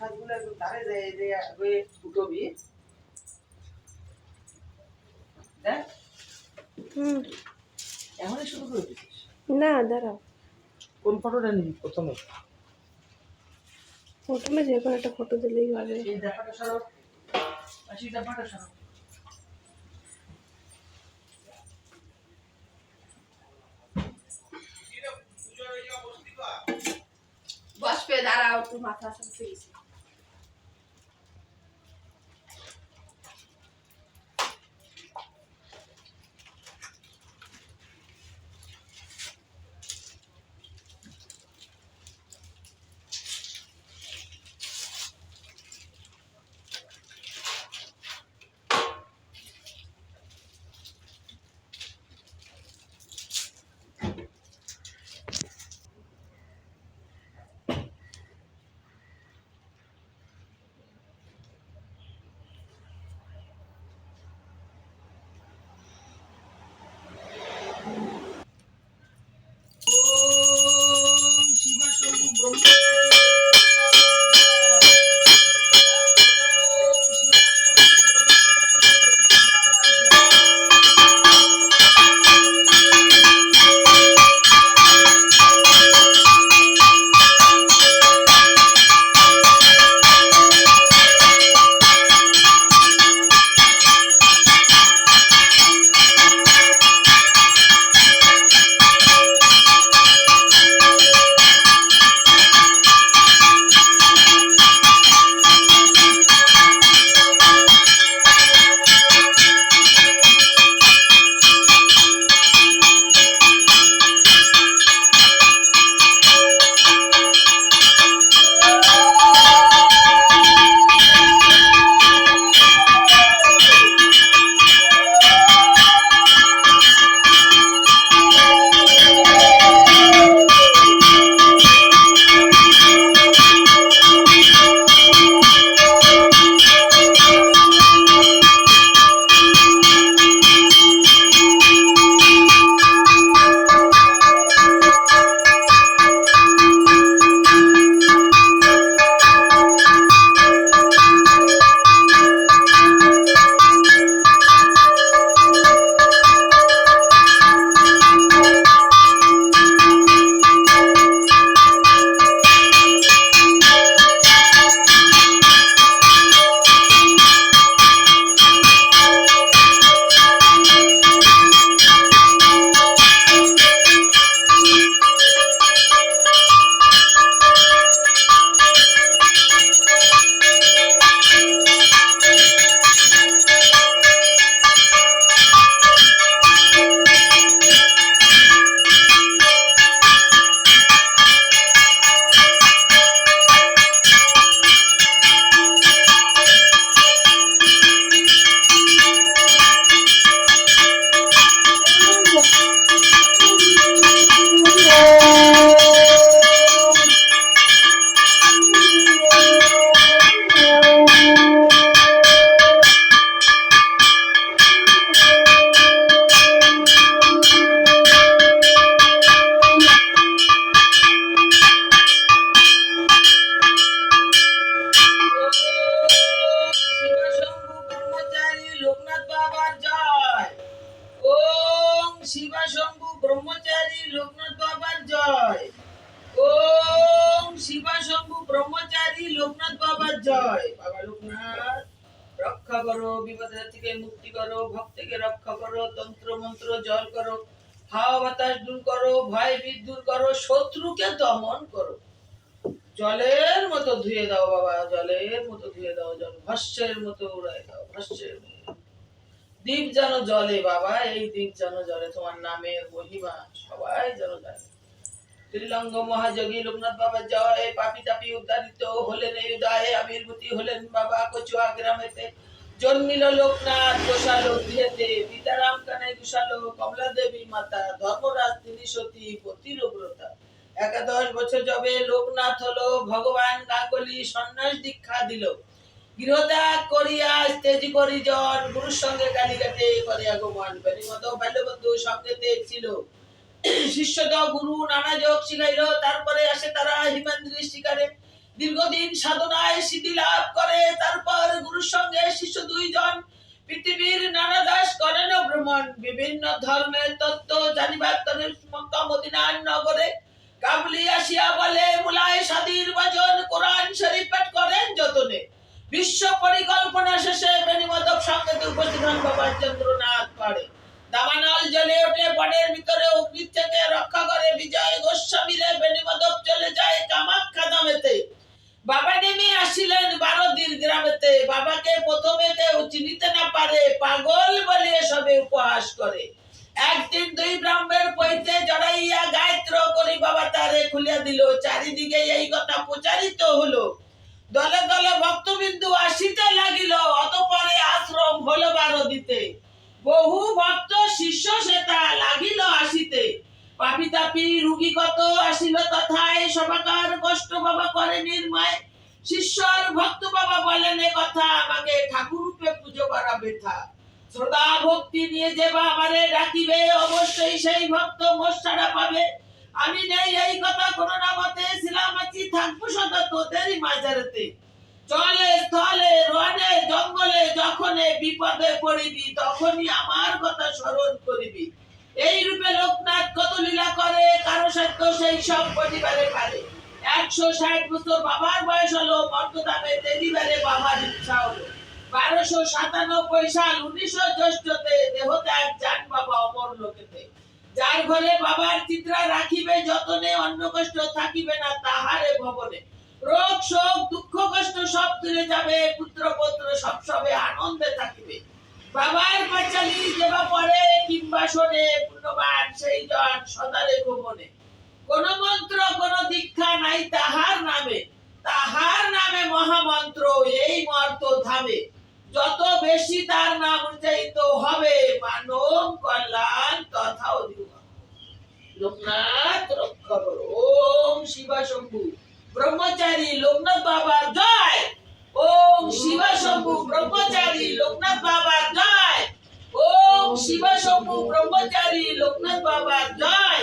কাজগুলো একটু ধারে যায় এই যে ওই উঠবি দেখ এমনই শুরু করে দিছিস না দাঁড়াও কোন ফটোটা নিবি প্রথমে যে কোনো একটা ফটো দিলেই হবে এই দেখাটা সরো আসি দেখাটা সরো বসবে দাঁড়াও একটু মাথা সামনে গেছি শিবাশম্ভু ব্রহ্মচারী লোকনাথ বাবার জয়। ওম শিবাশম্ভু ব্রহ্মচারী লোকনাথ বাবার জয়। বাবা লোকনাথ রক্ষা করো, বিপদের থেকে মুক্তি করো, ভক্তকে রক্ষা করো, তন্ত্র মন্ত্র জল করো, হাওয়া বাতাস দূর করো, ভয় ভীত দূর করো, শত্রুকে দমন করো। জলের মতো ধুয়ে দাও বাবা, জলের মতো ধুয়ে দাও, জল ভস্যের মতো উড়াই দাও, ভস্যের মতো। দ্বীপ যেন জলে বাবা, এই দ্বীপ যেন জলে, তোমার নামের মহিমা সবাই যেন জানে। ত্রিলঙ্গ মহাযোগী লোকনাথ বাবা জয়। পাপি তাপি উদ্ধারিত হলেন এই উদয়ে, আবির্ভূতি হলেন বাবা কচুয়া গ্রামেতে। জন্মিল লোকনাথ গোসালো গৃহেতে, পিতারাম কানাই গোসালো, কমলা দেবী মাতা, ধর্মরাজ তিনি সতী, পতিরব্রতা। 11 বছর যবে লোকনাথ হলো, ভগবান গাঙ্গুলি সন্ন্যাস দীক্ষা দিল। গৃহত্যাগ করিয়া তেজি পরিজন, গুরুর সঙ্গে কালীঘাটে করে আগমন। বেণীমত বাল্যবন্ধু সঙ্গেতে ছিল, শিষ্য তো গুরু নানা যোগ শিখাইল। তারপরে আসে তারা হিমাদ্রি শিকারে, দীর্ঘদিন সাধনায় সিদ্ধি লাভ করে তারপর গুরুর সঙ্গে শিষ্য দুইজন পৃথিবীর নানা দেশ করেন ভ্রমণ। বিভিন্ন ধর্মের তত্ত্ব জানিবার তরে মক্কা মদিনার নগরে কাবুলি আসিয়া বলে মুলায় সাদির বাজন কোরআন শরীফ পাঠ করেন যতনে। বিশ্ব পরিকল্পনা শেষে বেনিমাধব সঙ্গেতে উপস্থিত হন বাবা চন্দ্রনাথ পাড়ে। দাবানল জ্বলে ওঠে, বনের ভিতরে অগ্নি থেকে রক্ষা করে বিজয় গোস্বামীরে বেনিমাধব চলে যায় কামাখ্যা ধামেতে। বাবা নেমে আসিলেন বারোদির গ্রামেতে। বাবাকে প্রথমে কেউ চিনিতে না পারে, পাগল বলে সবে উপহাস করে। একদিন দুই ব্রাহ্মণের পৈতে জড়াইয়া গায়ত্র করি বাবা তারে খুলিয়া দিল। চারিদিকে এই কথা প্রচারিত হলো, দলে দলে ভক্তবিন্দু আসিতে লাগিল। অতঃপরে আশ্রম হলো বারোদিতে, বহু ভক্ত শিষ্য সেটা লাগিল আসিতে। পাপি তাপি রুগী কত আসিল তথায়, সবাকার কষ্ট বাবা করে নির্ময়। শিষ্যর ভক্ত বাবা বলেন এ কথা, আমাকে ঠাকুর রূপে পুজো করা বৃথা। শ্রদ্ধা ভক্তি নিয়ে যে বা আমারে ডাকিবে, অবশ্যই সেই ভক্ত মোর ছাড়া পাবে। আমি নেই এই কথা কোনো না মতে, ছিলাম আছি থাকবো সদা তোদেরই মাঝারেতে। চলে স্থলে রনে জঙ্গলে যখনে বিপদে পড়িবি, তখনই আমার কথা স্মরণ করিবি। এই রূপে লোকনাথ কত লীলা করে, কারো সাধ্য সেই সব বলিবারে পারে। 160 বছর বাবার বয়স হলো, মর্তদামে দেরিবারে বাবার ইচ্ছা হলো। 1297 সাল 19 জ্যৈষ্ঠতে দেহত্যাগ যান বাবা অমর লোকেতে। যার ঘরে বাবার চিত্রা রাখিবে যতনে, অন্য কষ্ট থাকিবে না তাহারে ভবনে। রোগ শোক দুঃখ কষ্ট সব দূরে যাবে, পুত্র পৌত্র সব সবে আনন্দে থাকিবে। বাবার পাঁচালি যেবা পড়ে কিংবা শোনে, পুণ্যবান সেই জন সদা রেখো মনে। কোন মন্ত্র কোন দীক্ষা নাই তাহার নামে, তাহার নামে মহামন্ত্র এই মর্ত ধামে। যত বেশি তার নাম উচ্চারিত হবে, মানব কল্যাণ তথা অধিক। লোকনাথ রক্ষা করো। ওম শিবা শম্ভু ব্রহ্মচারী লোকনাথ বাবার জয়। ওম শিবা শম্ভু ব্রহ্মচারী লোকনাথ বাবার জয়। ওম শিবা শম্ভু ব্রহ্মচারী লোকনাথ বাবার জয়।